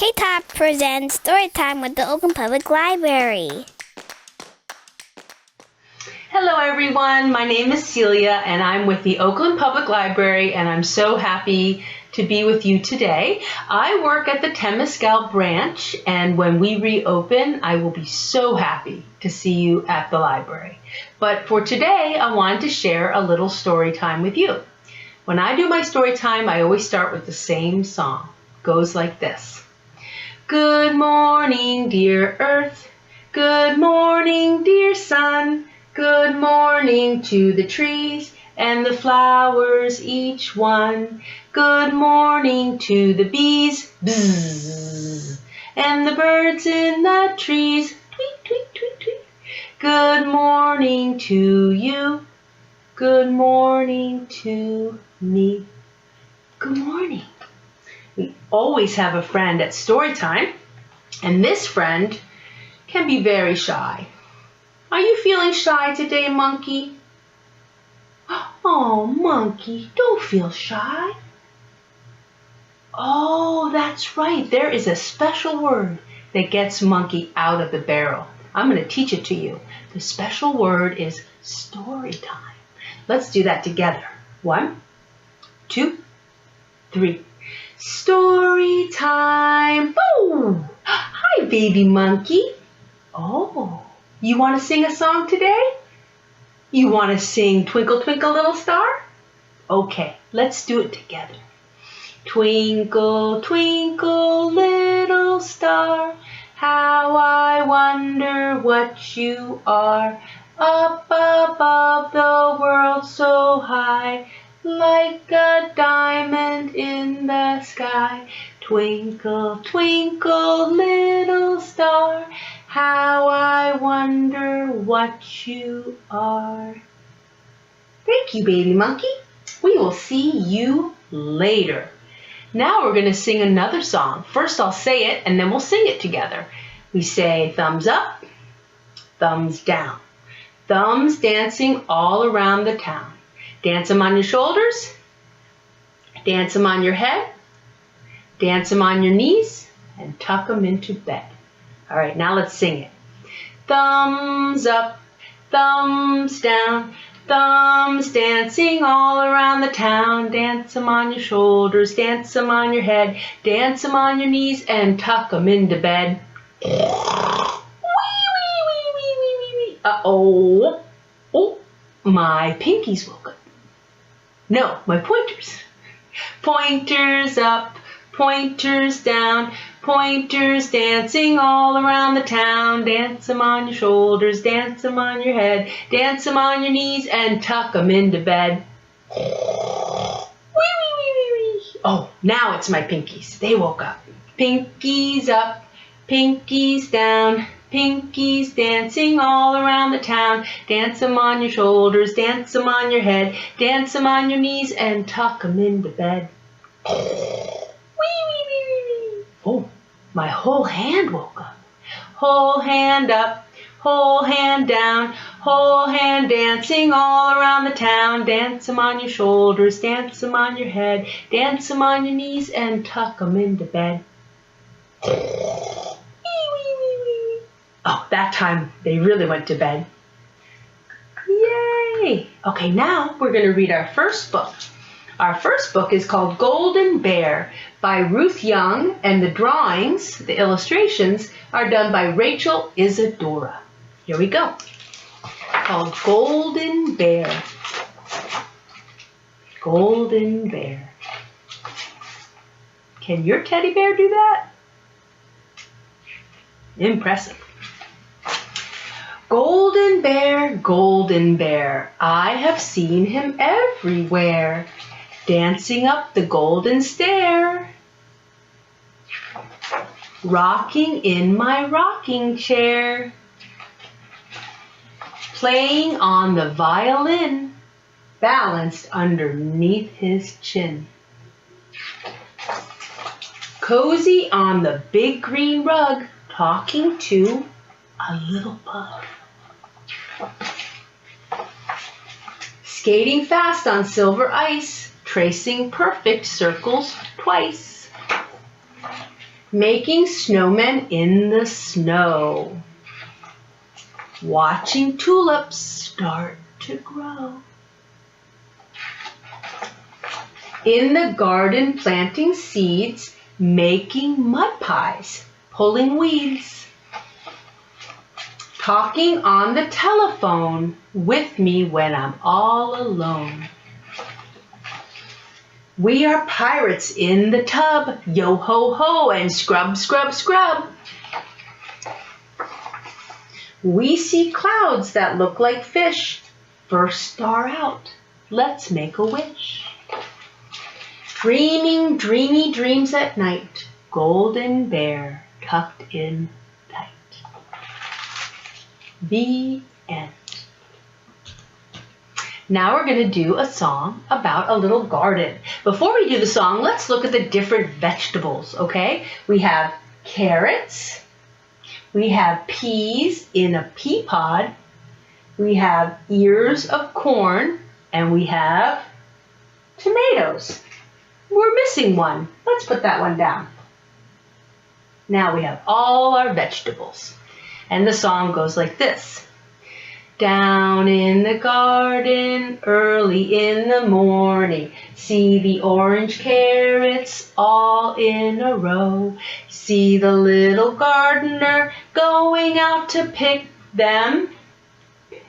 K-Top presents Storytime with the Oakland Public Library. Hello everyone, my name is Celia and I'm with the Oakland Public Library and I'm so happy to be with you today. I work at the Temescal branch and when we reopen, I will be so happy to see you at the library. But for today, I wanted to share a little story time with you. When I do my story time, I always start with the same song. It goes like this. Good morning, dear Earth. Good morning, dear Sun. Good morning to the trees and the flowers, each one. Good morning to the bees, bzzz, and the birds in the trees, tweet, tweet, tweet, tweet. Good morning to you. Good morning to me. Good morning. We always have a friend at story time, and this friend can be very shy. Are you feeling shy today, Monkey? Oh, Monkey, don't feel shy. Oh, that's right. There is a special word that gets Monkey out of the barrel. I'm going to teach it to you. The special word is story time. Let's do that together. 1, 2, 3. Story time. Boo! Hi, baby monkey. Oh, you want to sing a song today? You want to sing Twinkle, Twinkle, Little Star? Okay, let's do it together. Twinkle, twinkle, little star, how I wonder what you are. Up above the world so high, like a diamond in the sky. Twinkle, twinkle, little star, how I wonder what you are. Thank you, baby monkey. We will see you later. Now we're going to sing another song. First I'll say it and then we'll sing it together. We say thumbs up, thumbs down. Thumbs dancing all around the town. Dance them on your shoulders, dance them on your head, dance them on your knees, and tuck them into bed. All right, now let's sing it. Thumbs up, thumbs down, thumbs dancing all around the town. Dance them on your shoulders, dance them on your head, dance them on your knees, and tuck them into bed. Uh-oh. Oh, my pinkies woke up. No, my pointers. Pointers up, pointers down, pointers dancing all around the town. Dance them on your shoulders, dance them on your head, dance them on your knees, and tuck them into bed. Oh, now it's my pinkies. They woke up. Pinkies up, pinkies down, pinkies dancing all around the town. Dance them on your shoulders, dance them on your head, dance them on your knees, and tuck them into bed. Oh, my whole hand woke up. Whole hand up, whole hand down, whole hand dancing all around the town. Dance them on your shoulders, dance them on your head, dance them on your knees, and tuck them into bed. Oh, that time they really went to bed. Yay! Okay, now we're going to read our first book. Our first book is called Golden Bear by Ruth Young, and the drawings, the illustrations, are done by Rachel Isadora. Here we go. Called Golden Bear. Golden Bear. Can your teddy bear do that? Impressive. Golden Bear, I have seen him everywhere, dancing up the golden stair, rocking in my rocking chair, playing on the violin, balanced underneath his chin, cozy on the big green rug, talking to a little pug. Skating fast on silver ice, tracing perfect circles twice. Making snowmen in the snow. Watching tulips start to grow. In the garden planting seeds, making mud pies, pulling weeds. Talking on the telephone with me when I'm all alone. We are pirates in the tub, yo ho ho and scrub, scrub, scrub. We see clouds that look like fish. First star out, let's make a wish. Dreaming dreamy dreams at night, golden bear tucked in tight. The end. Now we're going to do a song about a little garden. Before we do the song, let's look at the different vegetables, okay? We have carrots. We have peas in a pea pod. We have ears of corn. And we have tomatoes. We're missing one. Let's put that one down. Now we have all our vegetables. And the song goes like this. Down in the garden, early in the morning, see the orange carrots all in a row. See the little gardener going out to pick them.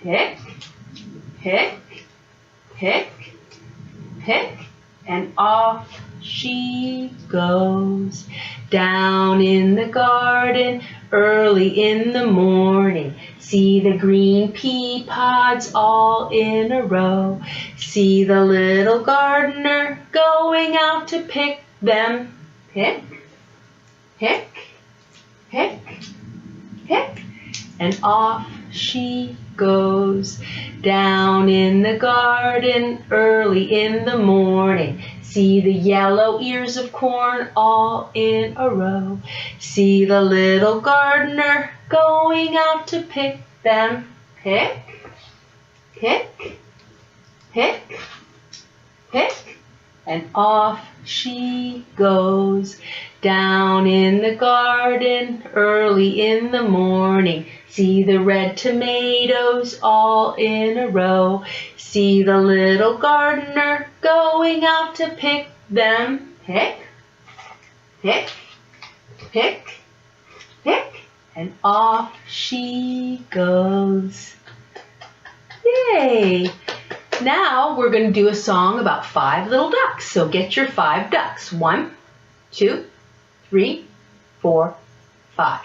Pick, pick, pick, pick, and off she goes. Down in the garden, early in the morning, see the green pea pods all in a row. See the little gardener going out to pick them. Pick, pick, pick, pick, and off she goes. Down in the garden, early in the morning, see the yellow ears of corn all in a row. See the little gardener going out to pick them. Pick, pick, pick, pick, and off she goes. Down in the garden, early in the morning, see the red tomatoes all in a row. See the little gardener going out to pick them. Pick, pick, pick, pick, and off she goes. Yay! Now we're going to do a song about 5 little ducks. So get your 5 ducks. 1, 2, 3, 4, 5.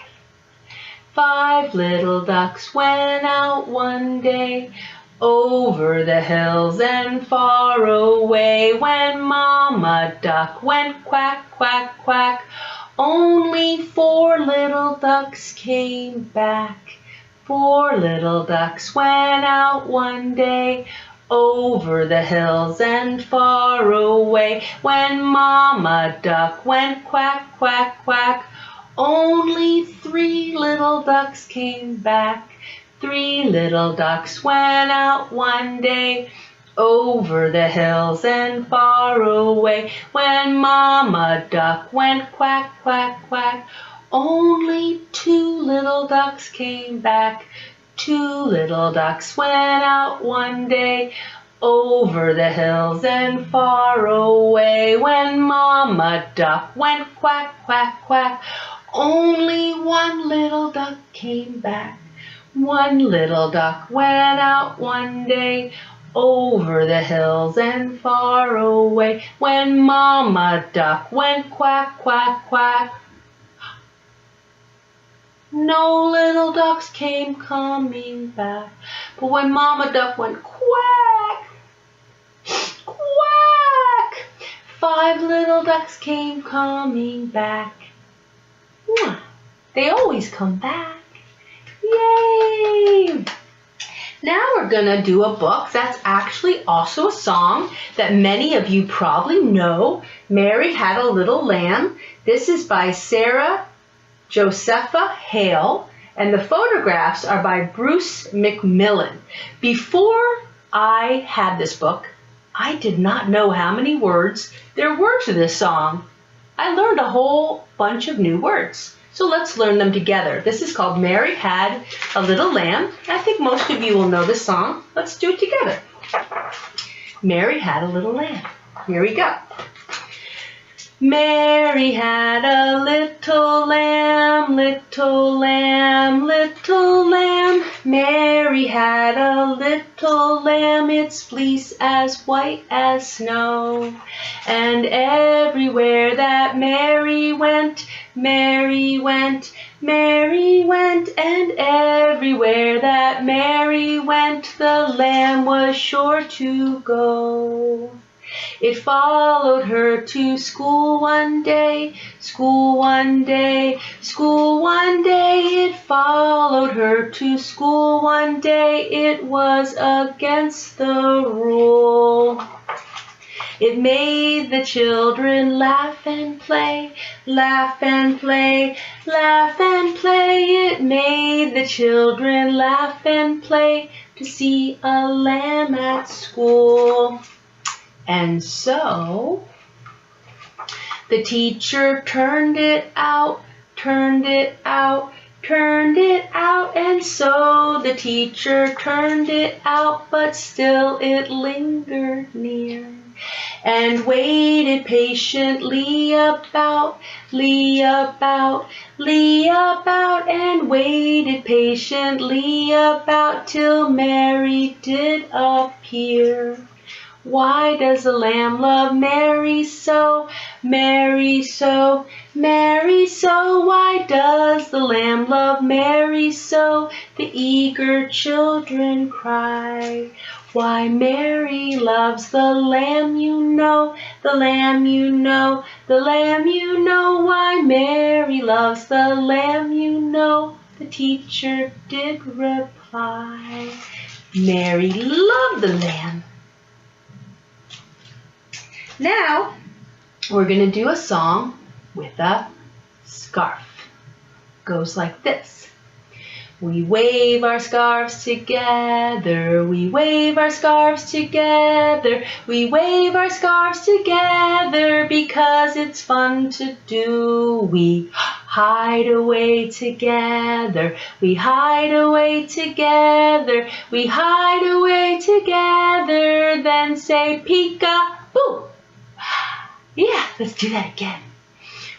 5 little ducks went out one day over the hills and far away. When Mama Duck went quack, quack, quack, only 4 little ducks came back. 4 little ducks went out one day over the hills and far away. When Mama Duck went quack, quack, quack, only 3 little ducks came back. 3 little ducks went out one day over the hills and far away. When Mama Duck went quack, quack, quack, only 2 little ducks came back. 2 little ducks went out one day over the hills and far away. When Mama Duck went quack, quack, quack, only 1 little duck came back. 1 little duck went out one day over the hills and far away. When Mama Duck went quack, quack, quack, no little ducks came coming back. But when Mama Duck went quack, quack, 5 little ducks came coming back. They always come back. Yay! Now we're going to do a book that's actually also a song that many of you probably know. Mary Had a Little Lamb. This is by Sarah Josepha Hale, and the photographs are by Bruce McMillan. Before I had this book, I did not know how many words there were to this song. I learned a whole bunch of new words. So let's learn them together. This is called Mary Had a Little Lamb. I think most of you will know this song. Let's do it together. Mary had a little lamb. Here we go. Mary had a little lamb, little lamb, little lamb. Mary had a little lamb, its fleece as white as snow. And everywhere that Mary went, Mary went, Mary went. And everywhere that Mary went, the lamb was sure to go. It followed her to school one day, school one day, school one day. It followed her to school one day. It was against the rule. It made the children laugh and play, laugh and play, laugh and play. It made the children laugh and play to see a lamb at school. And so the teacher turned it out, turned it out, turned it out. And so the teacher turned it out, but still it lingered near. And waited patiently about, about, about, and waited patiently about till Mary did appear. Why does the lamb love Mary so, Mary so, Mary so? Why does the lamb love Mary so? The eager children cry. Why Mary loves the lamb, you know, the lamb, you know, the lamb, you know. Why Mary loves the lamb, you know, the teacher did reply. Mary loved the lamb. Now, we're going to do a song with a scarf. Goes like this. We wave our scarves together, we wave our scarves together, we wave our scarves together because it's fun to do. We hide away together, we hide away together, we hide away together, then say peek-a-boo. Yeah, let's do that again.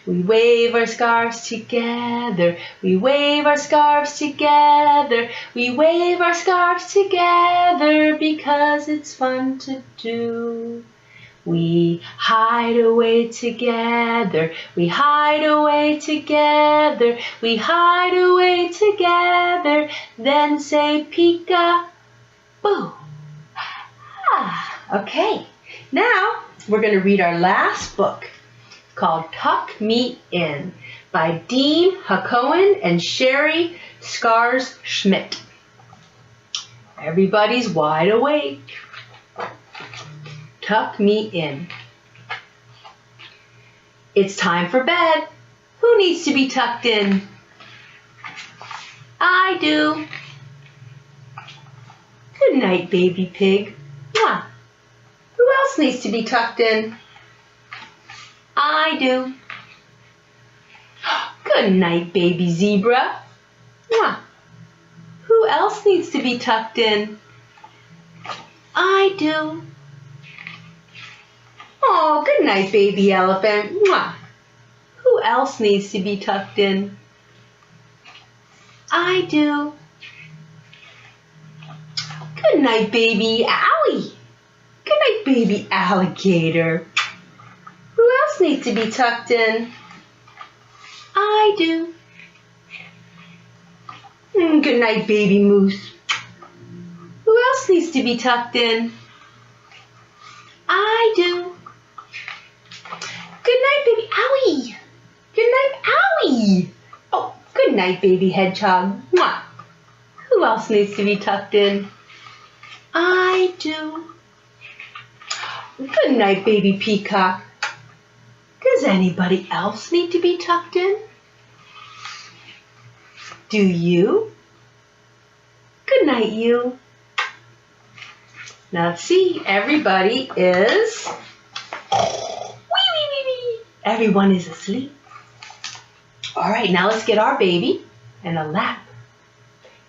We wave our scarves together, we wave our scarves together, we wave our scarves together because it's fun to do. We hide away together, we hide away together, we hide away together, then say peek-a-boo. Okay, now we're going to read our last book called Tuck Me In by Dean Hacohen and Sherry Scars-Schmidt. Everybody's wide awake. Tuck me in. It's time for bed. Who needs to be tucked in? I do. Good night, baby pig. Mwah. Who else needs to be tucked in? I do. Good night, baby zebra. Mwah. Who else needs to be tucked in? I do. Oh, good night, baby elephant. Mwah. Who else needs to be tucked in? I do. Good night, baby owie. Good night, baby alligator. Who else needs to be tucked in? I do. Good night, baby moose. Who else needs to be tucked in? I do. Good night, baby owie. Good night, owie. Oh, good night, baby hedgehog. Mwah. Who else needs to be tucked in? I do. Good night, baby peacock. Does anybody else need to be tucked in? Do you? Good night, you. Now let's see, everybody is Everyone is asleep. All right, now let's get our baby and a lap.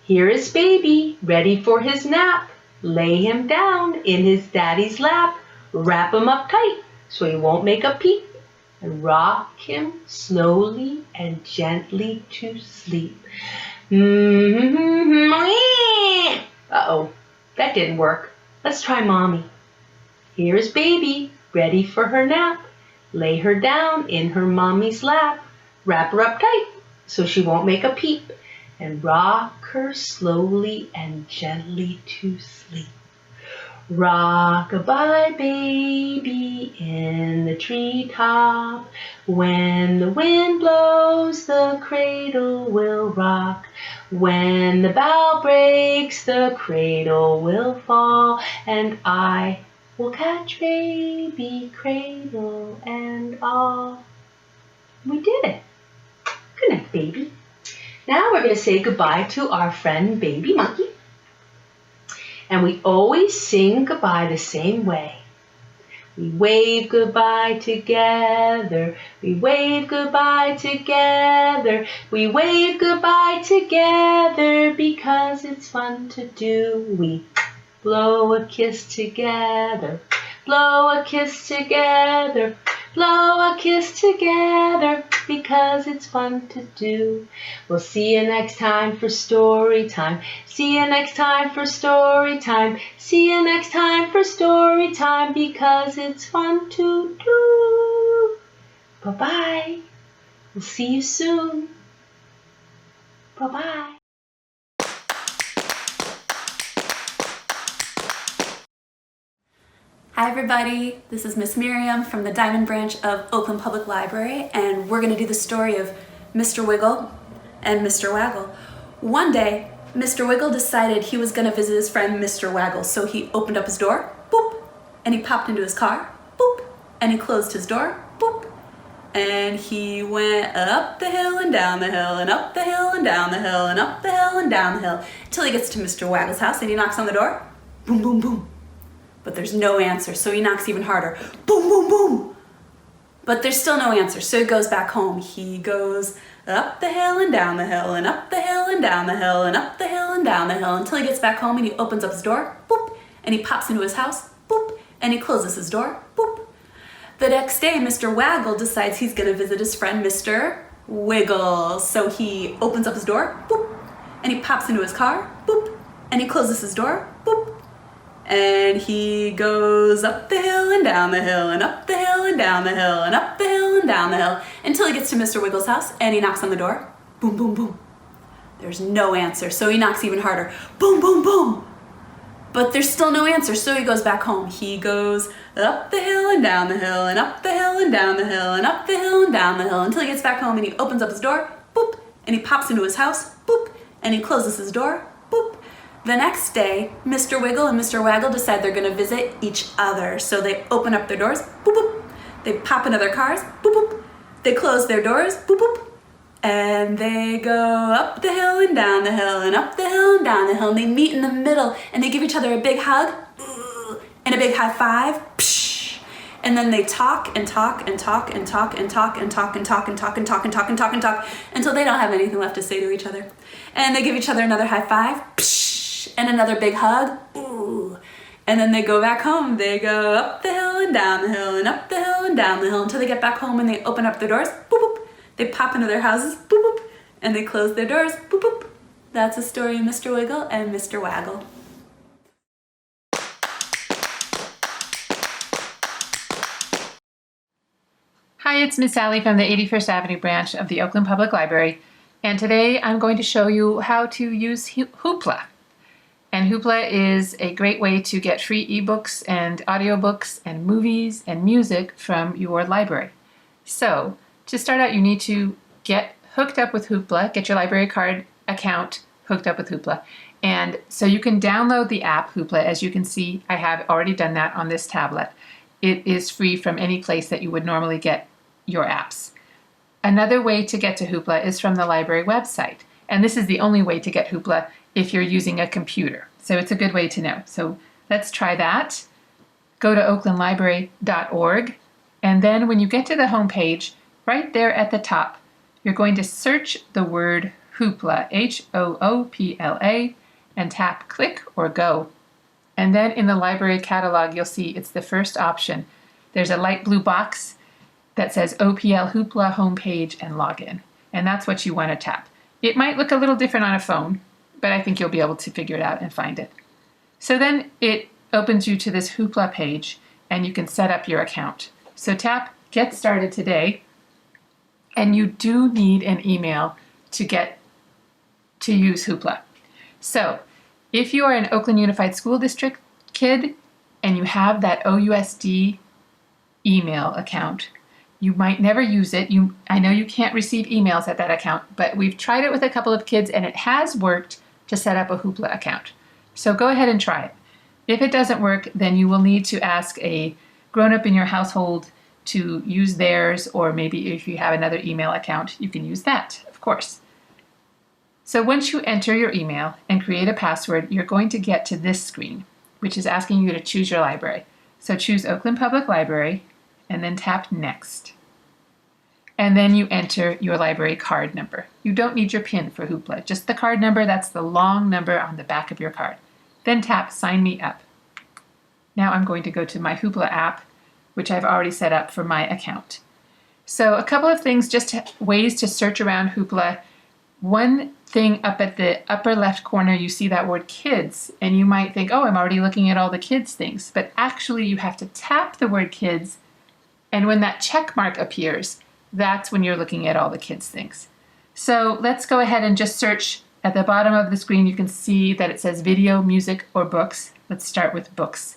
Here is baby, ready for his nap. Lay him down in his daddy's lap. Wrap him up tight so he won't make a peep. And rock him slowly and gently to sleep. Uh-oh, that didn't work. Let's try mommy. Here's baby, ready for her nap. Lay her down in her mommy's lap. Wrap her up tight so she won't make a peep. And rock her slowly and gently to sleep. Rock-a-bye baby in the treetop. When the wind blows, the cradle will rock. When the bough breaks, the cradle will fall. And I will catch baby, cradle and all. We did it. Good night, baby. Now we're going to say goodbye to our friend Baby Monkey. And we always sing goodbye the same way. We wave goodbye together. We wave goodbye together. We wave goodbye together because it's fun to do. We blow a kiss together. Blow a kiss together. Blow a kiss together because it's fun to do. We'll see you next time for story time. See you next time for story time. See you next time for story time because it's fun to do. Bye-bye. We'll see you soon. Bye-bye. Hi everybody, this is Miss Miriam from the Diamond Branch of Oakland Public Library, and we're going to do the story of Mr. Wiggle and Mr. Waggle. One day, Mr. Wiggle decided he was going to visit his friend Mr. Waggle, so he opened up his door, boop, and he popped into his car, boop, and he closed his door, boop, and he went up the hill and down the hill and up the hill and down the hill and up the hill and down the hill until he gets to Mr. Waggle's house and he knocks on the door, boom, boom, boom. But there's no answer, so he knocks even harder. Boom, boom, boom. But there's still no answer, so he goes back home. He goes up the hill and down the hill and up the hill and down the hill and up the hill and down the hill until he gets back home and he opens up his door, boop, and he pops into his house, boop, and he closes his door, boop. The next day, Mr. Waggle decides he's gonna visit his friend Mr. Wiggle. So he opens up his door, boop, and he pops into his car, boop, and he closes his door, boop. And he goes up the hill and down the hill and up the hill and down the hill and up the hill and down the hill until he gets to Mr. Wiggle's house and he knocks on the door. Boom, boom, boom. There's no answer, so he knocks even harder. Boom, boom, boom. But there's still no answer, so he goes back home. He goes up the hill and down the hill and up the hill and down the hill and up the hill and down the hill until he gets back home and he opens up his door, boop, and he pops into his house, boop, and he closes his door, boop. The next day, Mr. Wiggle and Mr. Waggle decide they're going to visit each other. So they open up their doors, boop, boop. They pop into their cars, boop, boop. They close their doors, boop, boop. And they go up the hill and down the hill and up the hill and down the hill. And they meet in the middle and they give each other a big hug and a big high five. Psh. And then they talk and talk and talk and talk and talk and talk and talk and talk and talk and talk and talk and talk until they don't have anything left to say to each other. And they give each other another high five. Psh. And another big hug, ooh. And then they go back home. They go up the hill and down the hill and up the hill and down the hill until they get back home and they open up their doors, boop, boop. They pop into their houses, boop, boop. And they close their doors, boop, boop. That's the story of Mr. Wiggle and Mr. Waggle. Hi, it's Miss Sally from the 81st Avenue branch of the Oakland Public Library. And today I'm going to show you how to use Hoopla. And Hoopla is a great way to get free ebooks and audiobooks and movies and music from your library. So, to start out, you need to get hooked up with Hoopla, get your library card account hooked up with Hoopla. And so you can download the app Hoopla. As you can see, I have already done that on this tablet. It is free from any place that you would normally get your apps. Another way to get to Hoopla is from the library website. And this is the only way to get Hoopla if you're using a computer. So it's a good way to know. So let's try that. Go to oaklandlibrary.org And then when you get to the home page, right there at the top, you're going to search the word hoopla, Hoopla, and tap click or go. And then in the library catalog, you'll see it's the first option. There's a light blue box that says OPL Hoopla homepage and login. And that's what you want to tap. It might look a little different on a phone, but I think you'll be able to figure it out and find it. So then it opens you to this Hoopla page and you can set up your account. So tap Get Started Today, and you do need an email to use Hoopla. So if you are an Oakland Unified School District kid and you have that OUSD email account, you might never use it. I know you can't receive emails at that account, but we've tried it with a couple of kids and it has worked to set up a Hoopla account. So go ahead and try it. If it doesn't work, then you will need to ask a grown-up in your household to use theirs, or maybe if you have another email account, you can use that, of course. So once you enter your email and create a password, you're going to get to this screen, which is asking you to choose your library. So choose Oakland Public Library and then tap Next. And then you enter your library card number. You don't need your PIN for Hoopla, just the card number. That's the long number on the back of your card. Then tap Sign Me Up. Now I'm going to go to my Hoopla app, which I've already set up for my account. So a couple of things, just ways to search around Hoopla. One thing up at the upper left corner, you see that word kids, and you might think, oh, I'm already looking at all the kids things, but actually you have to tap the word kids, and when that check mark appears, that's when you're looking at all the kids things. So let's go ahead and just search. At the bottom of the screen, you can see that it says video, music, or books. Let's start with books.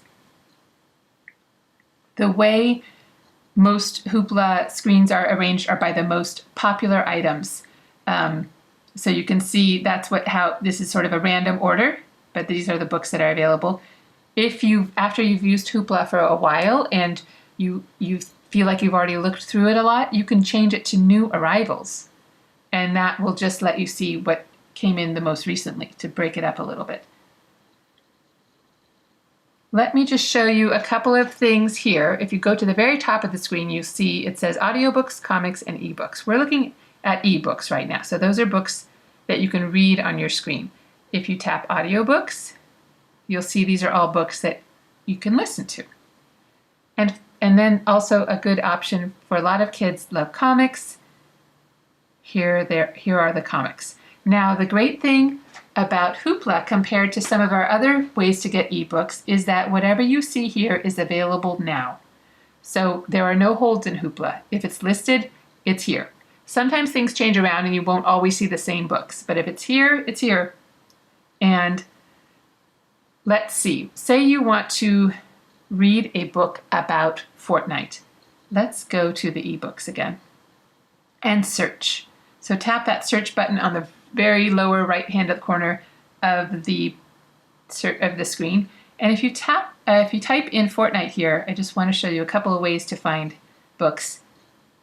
The way most Hoopla screens are arranged are by the most popular items. So you can see that's how this is sort of a random order, but these are the books that are available. After you've used Hoopla for a while and you feel like you've already looked through it a lot, you can change it to new arrivals. And that will just let you see what came in the most recently to break it up a little bit. Let me just show you a couple of things here. If you go to the very top of the screen, you see it says audiobooks, comics, and ebooks. We're looking at ebooks right now. So those are books that you can read on your screen. If you tap audiobooks, you'll see these are all books that you can listen to. And then also a good option for a lot of kids love comics. Here are the comics. Now, the great thing about Hoopla compared to some of our other ways to get ebooks is that whatever you see here is available now. So there are no holds in Hoopla. If it's listed, it's here. Sometimes things change around and you won't always see the same books, but if it's here, it's here. And let's see, say you want to read a book about Fortnite. Let's go to the ebooks again and search. So tap that search button on the very lower right-hand corner of the screen. And if you type in Fortnite here, I just want to show you a couple of ways to find books.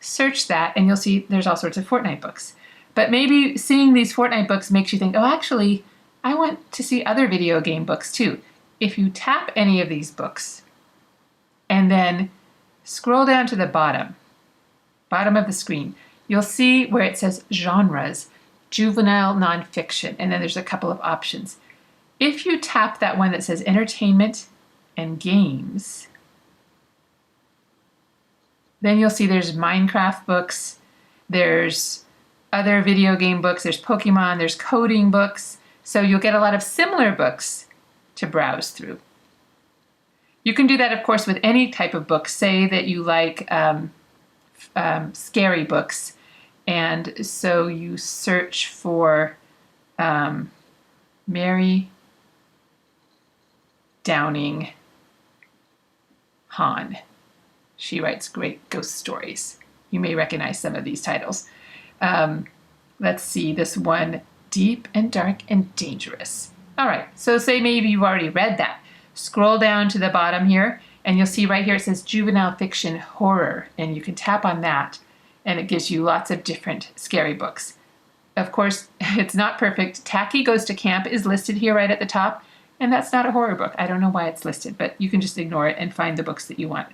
Search that and you'll see there's all sorts of Fortnite books. But maybe seeing these Fortnite books makes you think, oh, actually, I want to see other video game books too. If you tap any of these books and then scroll down to the bottom of the screen, you'll see where it says genres, juvenile nonfiction, and then there's a couple of options. If you tap that one that says entertainment and games, then you'll see there's Minecraft books, there's other video game books, there's Pokemon, there's coding books, so you'll get a lot of similar books to browse through. You can do that, of course, with any type of book. Say that you like scary books, and so you search for Mary Downing Hahn. She writes great ghost stories. You may recognize some of these titles. Let's see, this one, Deep and Dark and Dangerous. All right, so say maybe you've already read that. Scroll down to the bottom here, and you'll see right here it says Juvenile Fiction Horror, and you can tap on that, and it gives you lots of different scary books. Of course, it's not perfect. Tacky Goes to Camp is listed here right at the top, and that's not a horror book. I don't know why it's listed, but you can just ignore it and find the books that you want.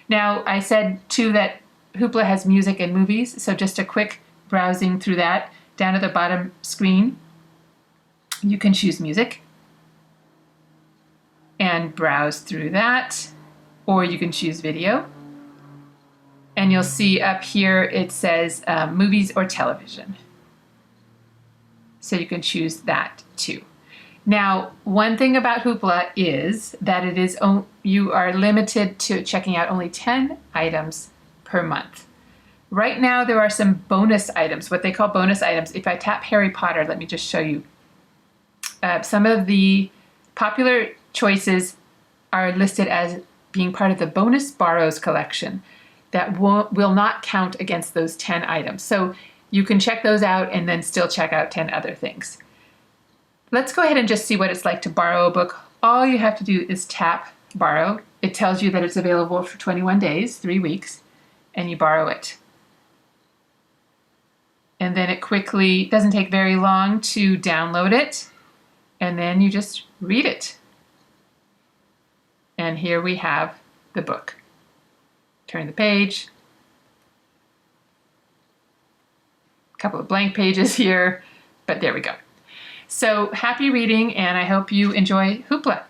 Now, I said too that Hoopla has music and movies, so just a quick browsing through that. Down at the bottom screen, you can choose music and browse through that, or you can choose video. And you'll see up here it says movies or television. So you can choose that too. Now, one thing about Hoopla is that you are limited to checking out only 10 items per month. Right now, there are some bonus items, what they call bonus items. If I tap Harry Potter, let me just show you. Some of the popular choices are listed as being part of the bonus borrows collection that will not count against those 10 items. So you can check those out and then still check out 10 other things. Let's go ahead and just see what it's like to borrow a book. All you have to do is tap borrow. It tells you that it's available for 21 days, 3 weeks, and you borrow it. And then it quickly, doesn't take very long to download it, and then you just read it. And here we have the book. Turn the page. A couple of blank pages here, but there we go. So happy reading, and I hope you enjoy Hoopla.